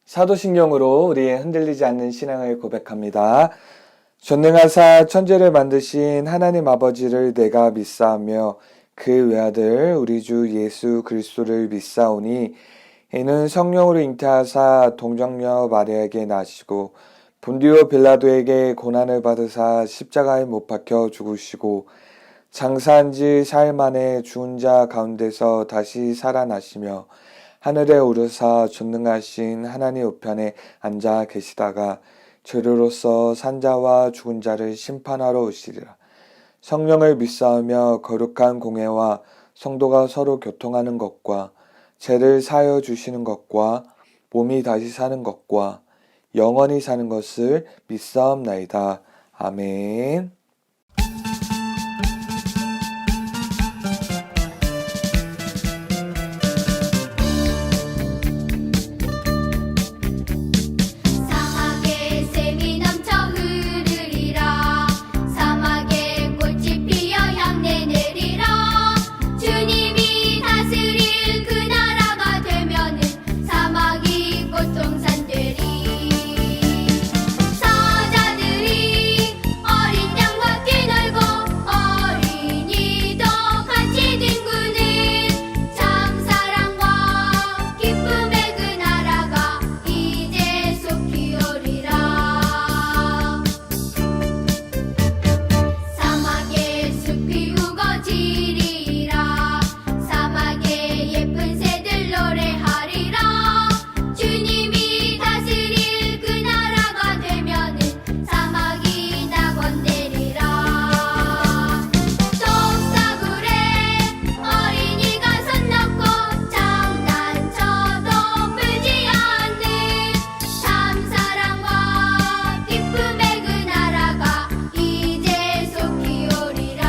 사도신경으로 우리의 흔들리지 않는 신앙을 고백합니다. 전능하사 천지를 만드신 하나님 아버지를 내가 믿사오며 그 외아들 우리 주 예수 그리스도를 믿사오니 이는 성령으로 잉태하사 동정녀 마리아에게 나시고 본디오 빌라도에게 고난을 받으사 십자가에 못 박혀 죽으시고 장사한 지 사흘 만에 죽은 자 가운데서 다시 살아나시며 하늘에 오르사 전능하신 하나님 우편에 앉아 계시다가 죄로로서 산자와 죽은 자를 심판하러 오시리라. 성령을 믿사오며 거룩한 공회와 성도가 서로 교통하는 것과 죄를 사하여 주시는 것과 몸이 다시 사는 것과 영원히 사는 것을 믿사옵나이다. 아멘. 사막에 샘이 넘쳐 흐르리라. 사막에 꽃이 피어 향내 내리라. 주님이 다스릴 그 나라가 되면은 사막이 꽃동산 되리. 사자들이 어린 양과 뛰놀고 어린이도 같이 뒹구는 참사랑과 기쁨의 그 나라가 이제 속히 오리라. 사막에 숲이 우거지리라. 사막에 예쁜 새들 노래하리라. 주님이 다스릴 그 나라가 되면은 사막이 낙원되리라. 속사굴에 어린이가 손 넣고 장난쳐도 풀지 않는 참사랑과 기쁨의 그 나라가 이제 속히 오리라.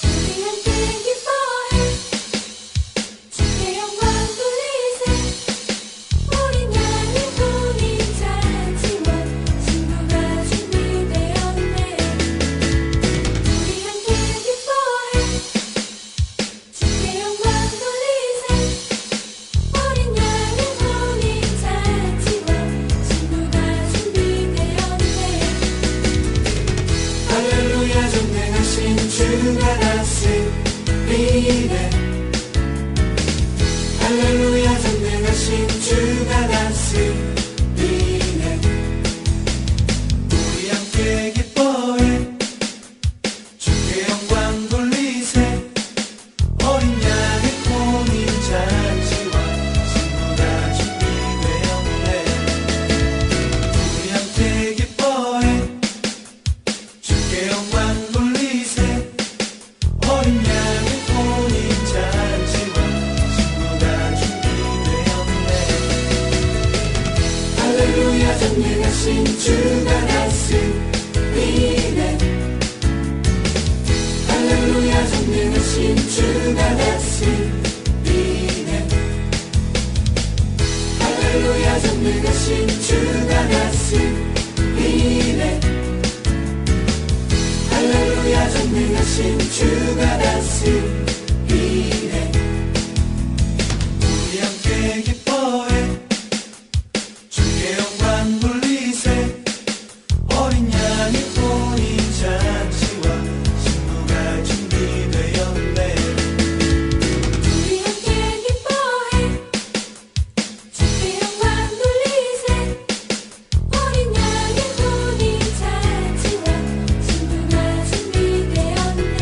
우리 함께 기뻐해 주께 영광 돌리세. 어린 양의 혼인 잔치와 신부가 준비되었네. 우리 함께 기뻐해 주께 영광 돌리세. 어린 양의 혼인 잔치와 신부가 준비되었네. 할렐루야 전능하신 주가 다스리네. 할렐루야 전능하신 주가 다스리네. 우리 함께 기뻐해 주께 영광 돌리세. 어린 양의 혼인 잔치와 신부가 준비되었네. 우리 함께 기뻐해 주께 영광 돌리세. 어린 양의 혼인 잔치와 신부가 준비되었네. 할렐루야 전능하신 주가 다스리네. 할렐루야 전능하신 주가 다스리네. 할렐루야 전능하신 주가 다스리네. 할렐루야 전능하신 주가 다스리네. 우리 함께 기뻐해 주께 영광 돌리세. 어린 양의 혼인 잔치와 신부가 준비되었네. 우리 함께 기뻐해 주께 영광 돌리세. 어린 양의 혼인 잔치와 신부가 준비되었네.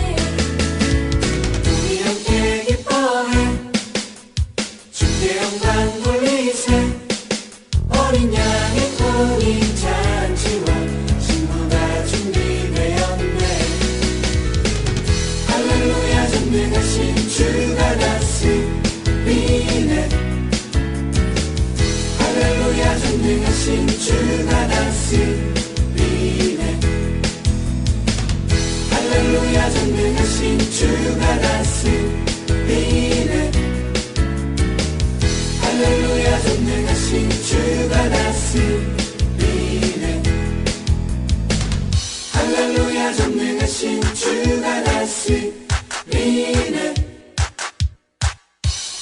우리 함께 기뻐해 주께 영광 돌리세. 어린 양의 혼인 잔치와 신부가 준비되었네. 할렐루야 전능하신 주가 다스리네. 할렐루야 전능하신 주가 다스리네. 할렐루야 다스리네 할렐루야 전능하신 주가 다스리네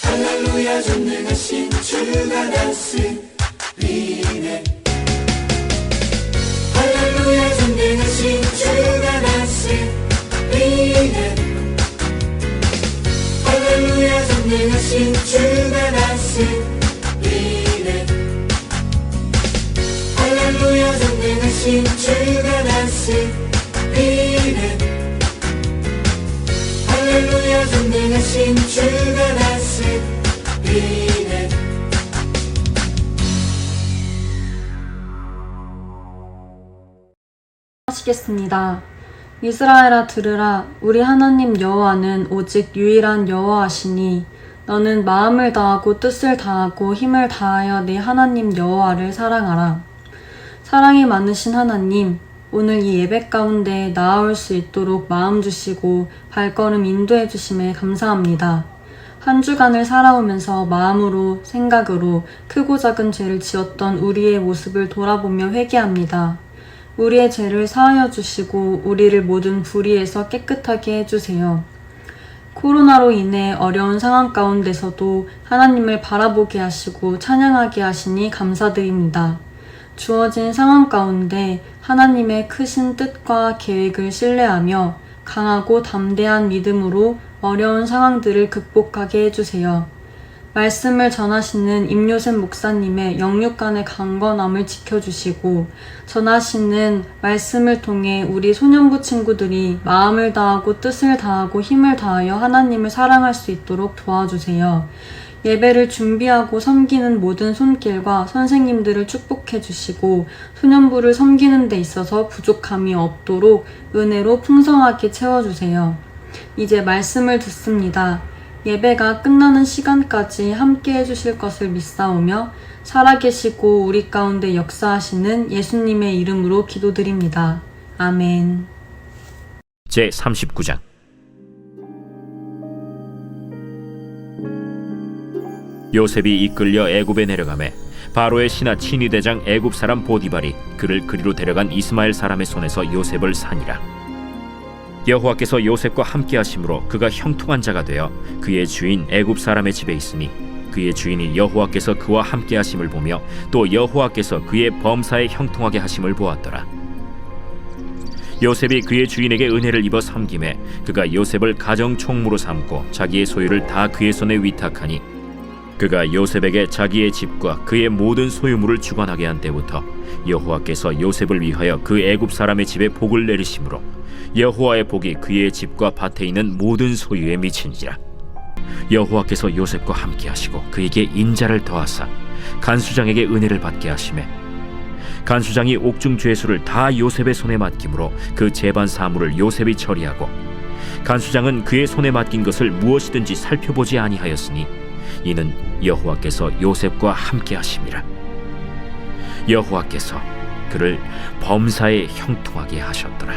할렐루야 전능하신 주가 다스리네 할렐루야 전능하신 주가 다스리네 할렐루야 전능하신 주가 다스리네 할렐루야 전능하신 주가 다스리네 할렐루야 전능하신 주가 다스리네 하시겠습니다. 이스라엘아 들으라. 우리 하나님 여호와는 오직 유일한 여호와시니 너는 마음을 다하고 뜻을 다하고 힘을 다하여 네 하나님 여호와를 사랑하라. 사랑이 많으신 하나님, 오늘 이 예배 가운데 나아올 수 있도록 마음 주시고 발걸음 인도해 주심에 감사합니다. 한 주간을 살아오면서 마음으로 생각으로 크고 작은 죄를 지었던 우리의 모습을 돌아보며 회개합니다. 우리의 죄를 사하여 주시고 우리를 모든 불의에서 깨끗하게 해주세요. 코로나로 인해 어려운 상황 가운데서도 하나님을 바라보게 하시고 찬양하게 하시니 감사드립니다. 주어진 상황 가운데 하나님의 크신 뜻과 계획을 신뢰하며 강하고 담대한 믿음으로 어려운 상황들을 극복하게 해주세요. 말씀을 전하시는 임요셉 목사님의 영육간의 강건함을 지켜주시고 전하시는 말씀을 통해 우리 소년부 친구들이 마음을 다하고 뜻을 다하고 힘을 다하여 하나님을 사랑할 수 있도록 도와주세요. 예배를 준비하고 섬기는 모든 손길과 선생님들을 축복해 주시고 소년부를 섬기는 데 있어서 부족함이 없도록 은혜로 풍성하게 채워주세요. 이제 말씀을 듣습니다. 예배가 끝나는 시간까지 함께 해주실 것을 믿사오며 살아계시고 우리 가운데 역사하시는 예수님의 이름으로 기도드립니다. 아멘. 제39장 요셉이 이끌려 애굽에 내려가매 바로의 신하 친위대장 애굽 사람 보디발이 그를 그리로 데려간 이스마엘 사람의 손에서 요셉을 산이라. 여호와께서 요셉과 함께 하심으로 그가 형통한 자가 되어 그의 주인 애굽 사람의 집에 있으니 그의 주인이 여호와께서 그와 함께 하심을 보며 또 여호와께서 그의 범사에 형통하게 하심을 보았더라. 요셉이 그의 주인에게 은혜를 입어 섬김에 그가 요셉을 가정 총무로 삼고 자기의 소유를 다 그의 손에 위탁하니 그가 요셉에게 자기의 집과 그의 모든 소유물을 주관하게 한 때부터 여호와께서 요셉을 위하여 그 애굽 사람의 집에 복을 내리심으로 여호와의 복이 그의 집과 밭에 있는 모든 소유에 미치니라. 여호와께서 요셉과 함께 하시고 그에게 인자를 더하사 간수장에게 은혜를 받게 하시매 간수장이 옥중 죄수를 다 요셉의 손에 맡김으로 그 재반 사물을 요셉이 처리하고 간수장은 그의 손에 맡긴 것을 무엇이든지 살펴보지 아니하였으니 이는 여호와께서 요셉과 함께 하심이라. 여호와께서 그를 범사에 형통하게 하셨더라.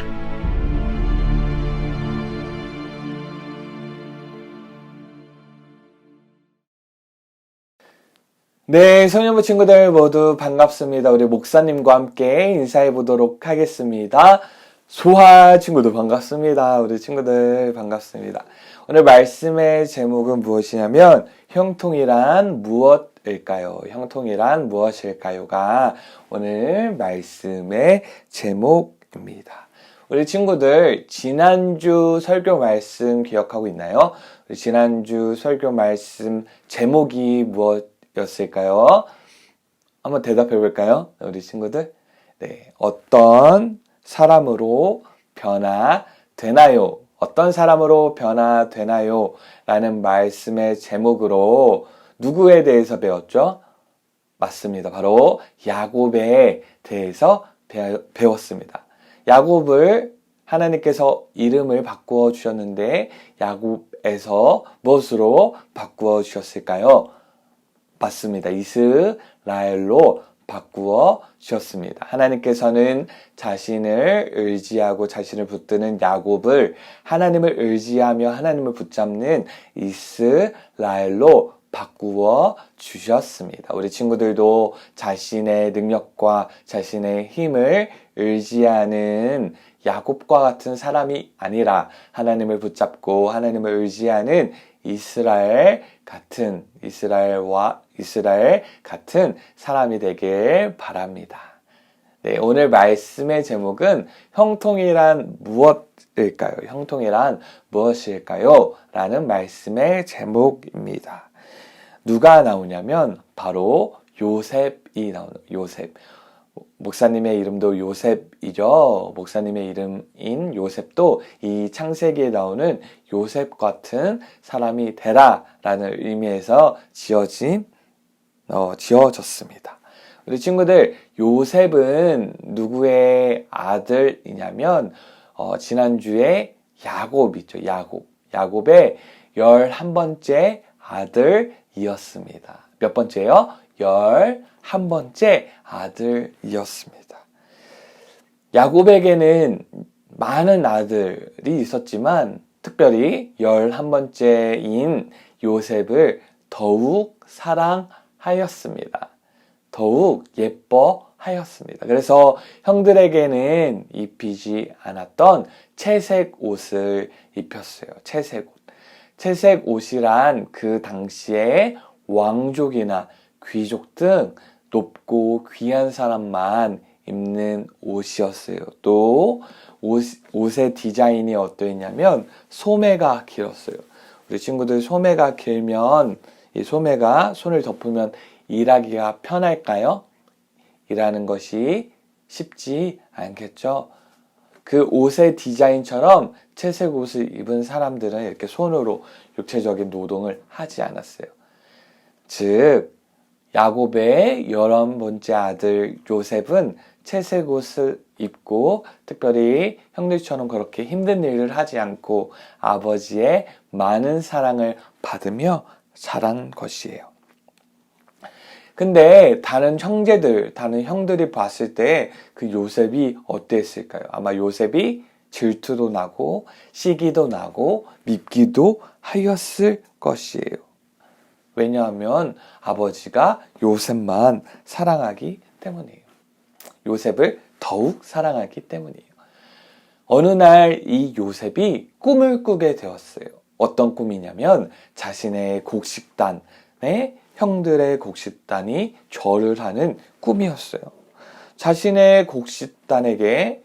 네, 소년부 친구들 모두 반갑습니다. 우리 목사님과 함께 인사해 보도록 하겠습니다. 소아 친구도 반갑습니다. 우리 친구들 반갑습니다. 오늘 말씀의 제목은 무엇이냐면 형통이란 무엇일까요? 형통이란 무엇일까요가 오늘 말씀의 제목입니다. 우리 친구들 지난주 설교 말씀 기억하고 있나요? 우리 지난주 설교 말씀 제목이 무엇이었을까요? 한번 대답해 볼까요? 우리 친구들. 네, 어떤 사람으로 변화되나요? 어떤 사람으로 변화되나요? 라는 말씀의 제목으로 누구에 대해서 배웠죠? 맞습니다. 바로 야곱에 대해서 배웠습니다. 야곱을 하나님께서 이름을 바꾸어 주셨는데 야곱에서 무엇으로 바꾸어 주셨을까요? 맞습니다. 이스라엘로 바꾸어 주셨습니다. 하나님께서는 자신을 의지하고 자신을 붙드는 야곱을 하나님을 의지하며 하나님을 붙잡는 이스라엘로 바꾸어 주셨습니다. 우리 친구들도 자신의 능력과 자신의 힘을 의지하는 야곱과 같은 사람이 아니라 하나님을 붙잡고 하나님을 의지하는 이스라엘 같은 사람이 되길 바랍니다. 네, 오늘 말씀의 제목은 형통이란 무엇일까요? 형통이란 무엇일까요? 라는 말씀의 제목입니다. 누가 나오냐면 바로 요셉이 나오는 요셉. 목사님의 이름도 요셉이죠. 목사님의 이름인 요셉도 이 창세기에 나오는 요셉 같은 사람이 되라라는 의미에서 지어졌습니다. 우리 친구들, 요셉은 누구의 아들이냐면 지난주에 야곱 있죠. 야곱의 11번째 아들이었습니다. 몇 번째요? 11번째 아들이었습니다. 야곱에게는 많은 아들이 있었지만 특별히 11번째인 요셉을 더욱 사랑하였습니다. 더욱 예뻐하였습니다. 그래서 형들에게는 입히지 않았던 채색 옷을 입혔어요. 채색 옷이란 그 당시에 왕족이나 귀족 등 높고 귀한 사람만 입는 옷이었어요. 또 옷의 디자인이 어떠했냐면 소매가 길었어요. 우리 친구들 소매가 길면 이 소매가 손을 덮으면 일하기가 편할까요? 일하는 것이 쉽지 않겠죠? 그 옷의 디자인처럼 채색 옷을 입은 사람들은 이렇게 손으로 육체적인 노동을 하지 않았어요. 즉 야곱의 11번째 아들 요셉은 채색 옷을 입고 특별히 형들처럼 그렇게 힘든 일을 하지 않고 아버지의 많은 사랑을 받으며 자란 것이에요. 근데 다른 형들이 봤을 때 그 요셉이 어땠을까요? 아마 요셉이 질투도 나고 시기도 나고 밉기도 하였을 것이에요. 왜냐하면 아버지가 요셉만 사랑하기 때문이에요. 요셉을 더욱 사랑하기 때문이에요. 어느 날 이 요셉이 꿈을 꾸게 되었어요. 어떤 꿈이냐면 자신의 곡식단에 형들의 곡식단이 절을 하는 꿈이었어요. 자신의 곡식단에게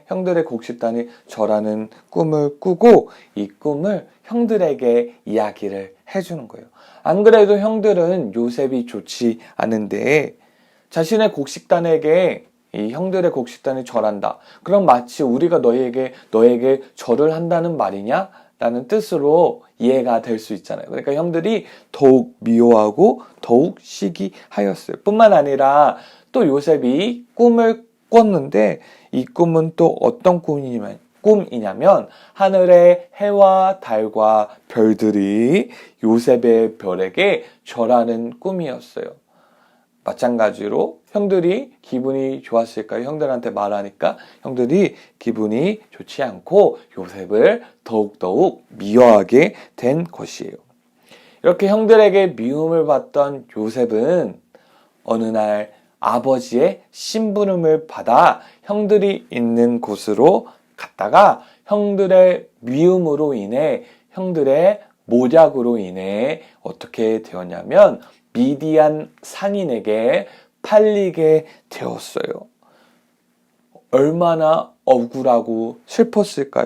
형들의 곡식단이 절하는 꿈을 꾸고 이 꿈을 형들에게 이야기를 해주는 거예요. 안 그래도 형들은 요셉이 좋지 않은데 자신의 곡식단에게 이 형들의 곡식단이 절한다. 그럼 마치 우리가 너에게 절을 한다는 말이냐? 라는 뜻으로 이해가 될 수 있잖아요. 그러니까 형들이 더욱 미워하고 더욱 시기하였어요. 뿐만 아니라 또 요셉이 꿈을 꿨는데 이 꿈은 또 어떤 꿈이냐면 하늘의 해와 달과 별들이 요셉의 별에게 절하는 꿈이었어요. 마찬가지로 형들이 기분이 좋았을까요? 형들한테 말하니까 형들이 기분이 좋지 않고 요셉을 더욱더욱 미워하게 된 것이에요. 이렇게 형들에게 미움을 받던 요셉은 어느 날 아버지의 심부름을 받아 형들이 있는 곳으로 갔다가 형들의 미움으로 인해 형들의 모략으로 인해 어떻게 되었냐면 미디안 상인에게 팔리게 되었어요. 얼마나 억울하고 슬펐을까요?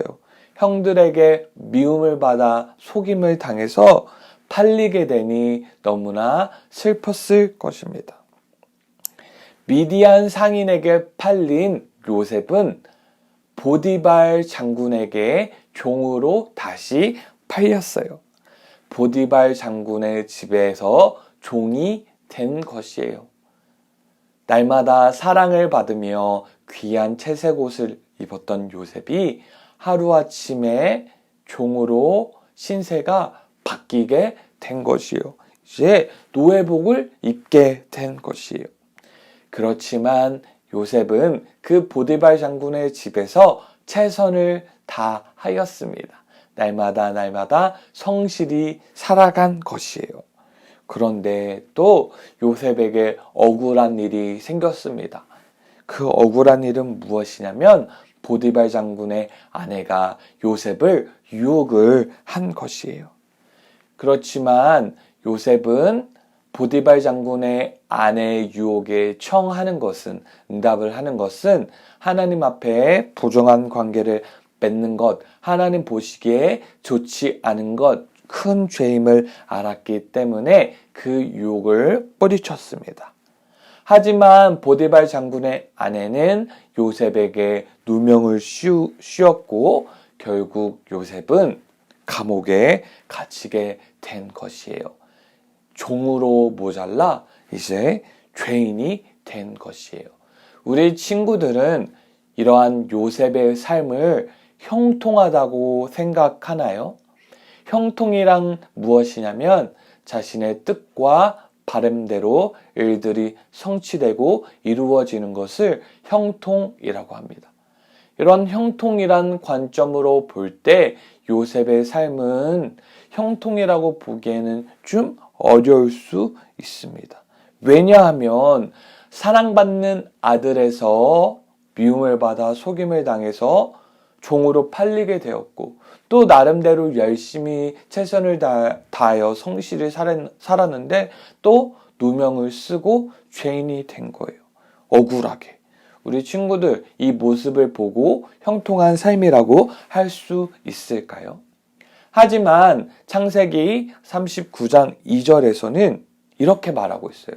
형들에게 미움을 받아 속임을 당해서 팔리게 되니 너무나 슬펐을 것입니다. 미디안 상인에게 팔린 요셉은 보디발 장군에게 종으로 다시 팔렸어요. 보디발 장군의 집에서 종이 된 것이에요. 날마다 사랑을 받으며 귀한 채색 옷을 입었던 요셉이 하루아침에 종으로 신세가 바뀌게 된 것이요. 이제 노예복을 입게 된 것이에요. 그렇지만 요셉은 그 보디발 장군의 집에서 최선을 다하였습니다. 날마다 성실히 살아간 것이에요. 그런데 또 요셉에게 억울한 일이 생겼습니다. 그 억울한 일은 무엇이냐면 보디발 장군의 아내가 요셉을 유혹을 한 것이에요. 그렇지만 요셉은 보디발 장군의 아내의 유혹에 응답을 하는 것은 하나님 앞에 부정한 관계를 맺는 것, 하나님 보시기에 좋지 않은 것, 큰 죄임을 알았기 때문에 그 유혹을 뿌리쳤습니다. 하지만 보디발 장군의 아내는 요셉에게 누명을 씌웠고 결국 요셉은 감옥에 갇히게 된 것이에요. 종으로 모자라 이제 죄인이 된 것이에요. 우리 친구들은 이러한 요셉의 삶을 형통하다고 생각하나요? 형통이란 무엇이냐면 자신의 뜻과 바람대로 일들이 성취되고 이루어지는 것을 형통이라고 합니다. 이런 형통이란 관점으로 볼 때 요셉의 삶은 형통이라고 보기에는 좀 어려울 수 있습니다. 왜냐하면 사랑받는 아들에서 미움을 받아 속임을 당해서 종으로 팔리게 되었고 또 나름대로 열심히 최선을 다하여 성실히 살았는데 또 누명을 쓰고 죄인이 된 거예요. 억울하게. 우리 친구들 이 모습을 보고 형통한 삶이라고 할 수 있을까요? 하지만 창세기 39장 2절에서는 이렇게 말하고 있어요.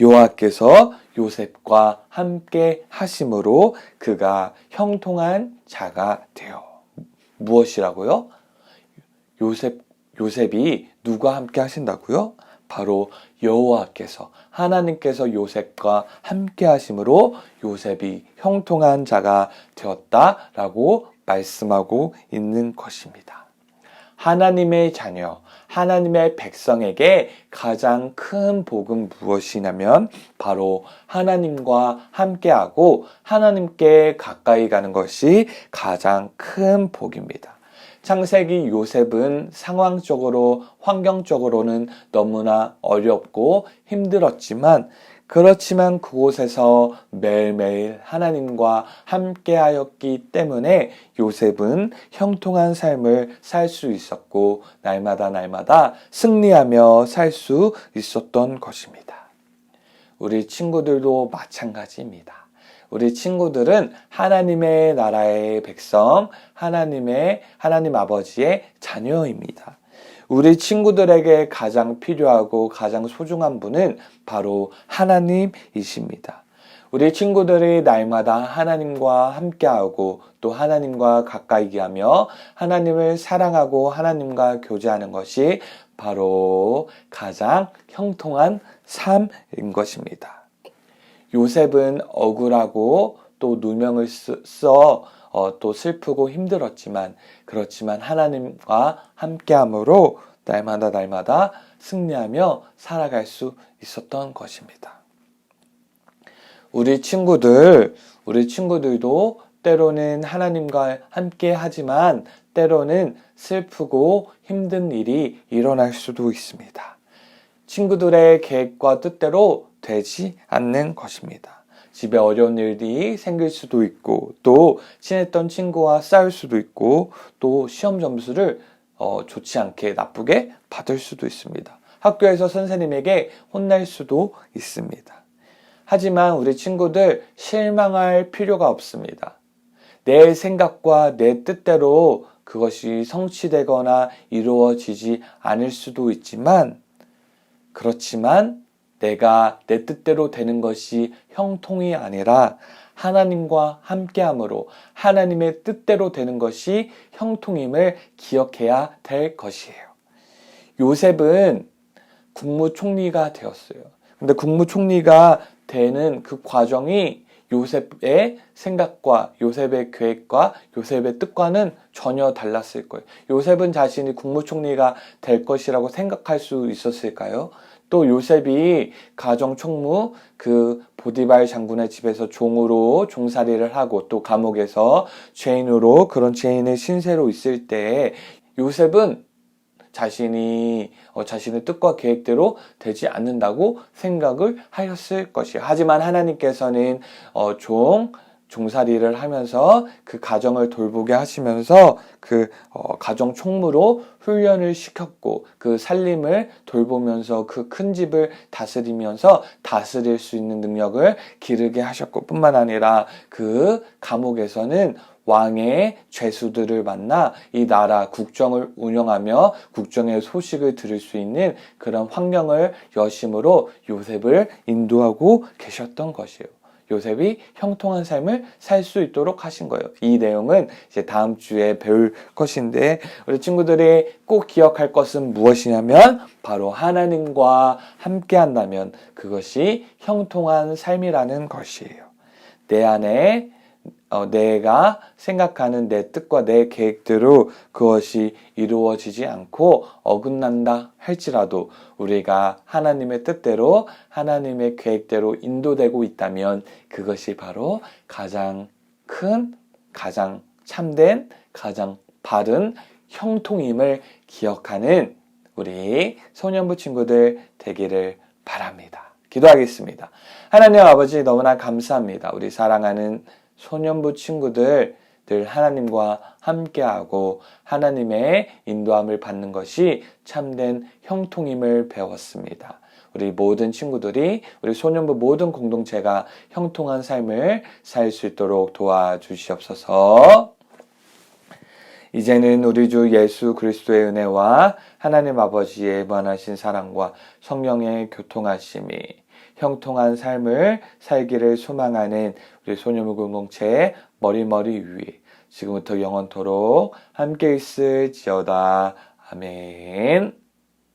여호와께서 요셉과 함께 하심으로 그가 형통한 자가 되어. 무엇이라고요? 요셉이 누가 함께 하신다고요? 바로 여호와께서, 하나님께서 요셉과 함께 하심으로 요셉이 형통한 자가 되었다라고 말씀하고 있는 것입니다. 하나님의 자녀, 하나님의 백성에게 가장 큰 복은 무엇이냐면 바로 하나님과 함께하고 하나님께 가까이 가는 것이 가장 큰 복입니다. 창세기 요셉은 상황적으로, 환경적으로는 너무나 어렵고 힘들었지만 그렇지만 그곳에서 매일매일 하나님과 함께하였기 때문에 요셉은 형통한 삶을 살 수 있었고 날마다 승리하며 살 수 있었던 것입니다. 우리 친구들도 마찬가지입니다. 우리 친구들은 하나님의 나라의 백성, 하나님 아버지의 자녀입니다. 우리 친구들에게 가장 필요하고 가장 소중한 분은 바로 하나님이십니다. 우리 친구들이 날마다 하나님과 함께하고 또 하나님과 가까이 하며 하나님을 사랑하고 하나님과 교제하는 것이 바로 가장 형통한 삶인 것입니다. 요셉은 억울하고 또 누명을 써 또 슬프고 힘들었지만 그렇지만 하나님과 함께함으로 날마다 승리하며 살아갈 수 있었던 것입니다. 우리 친구들도 때로는 하나님과 함께 하지만 때로는 슬프고 힘든 일이 일어날 수도 있습니다. 친구들의 계획과 뜻대로 되지 않는 것입니다. 집에 어려운 일이 생길 수도 있고 또 친했던 친구와 싸울 수도 있고 또 시험 점수를 좋지 않게 나쁘게 받을 수도 있습니다. 학교에서 선생님에게 혼날 수도 있습니다. 하지만 우리 친구들 실망할 필요가 없습니다. 내 생각과 내 뜻대로 그것이 성취되거나 이루어지지 않을 수도 있지만 그렇지만 내가 내 뜻대로 되는 것이 형통이 아니라 하나님과 함께함으로 하나님의 뜻대로 되는 것이 형통임을 기억해야 될 것이에요. 요셉은 국무총리가 되었어요. 근데 국무총리가 되는 그 과정이 요셉의 생각과 요셉의 계획과 요셉의 뜻과는 전혀 달랐을 거예요. 요셉은 자신이 국무총리가 될 것이라고 생각할 수 있었을까요? 또 요셉이 가정총무 그 보디발 장군의 집에서 종으로 종살이를 하고 또 감옥에서 죄인으로 그런 죄인의 신세로 있을 때 요셉은 자신의 뜻과 계획대로 되지 않는다고 생각을 하였을 것이에요. 하지만 하나님께서는 종살이를 하면서 그 가정을 돌보게 하시면서 그 가정 총무로 훈련을 시켰고 그 살림을 돌보면서 그 큰 집을 다스리면서 다스릴 수 있는 능력을 기르게 하셨고 뿐만 아니라 그 감옥에서는 왕의 죄수들을 만나 이 나라 국정을 운영하며 국정의 소식을 들을 수 있는 그런 환경을 여심으로 요셉을 인도하고 계셨던 것이에요. 요셉이 형통한 삶을 살 수 있도록 하신 거예요. 이 내용은 이제 다음 주에 배울 것인데 우리 친구들이 꼭 기억할 것은 무엇이냐면 바로 하나님과 함께 한다면 그것이 형통한 삶이라는 것이에요. 내 안에 내가 생각하는 내 뜻과 내 계획대로 그것이 이루어지지 않고 어긋난다 할지라도 우리가 하나님의 뜻대로 하나님의 계획대로 인도되고 있다면 그것이 바로 가장 큰, 가장 참된, 가장 바른 형통임을 기억하는 우리 소년부 친구들 되기를 바랍니다. 기도하겠습니다. 하나님 아버지 너무나 감사합니다. 우리 사랑하는 소년부 친구들 늘 하나님과 함께하고 하나님의 인도함을 받는 것이 참된 형통임을 배웠습니다. 우리 모든 친구들이 우리 소년부 모든 공동체가 형통한 삶을 살 수 있도록 도와주시옵소서. 이제는 우리 주 예수 그리스도의 은혜와 하나님 아버지의 무한하신 사랑과 성령의 교통하심이 형통한 삶을 살기를 소망하는 우리 소년부 공동체의 머리머리 위에 지금부터 영원토록 함께 있을지어다. 아멘.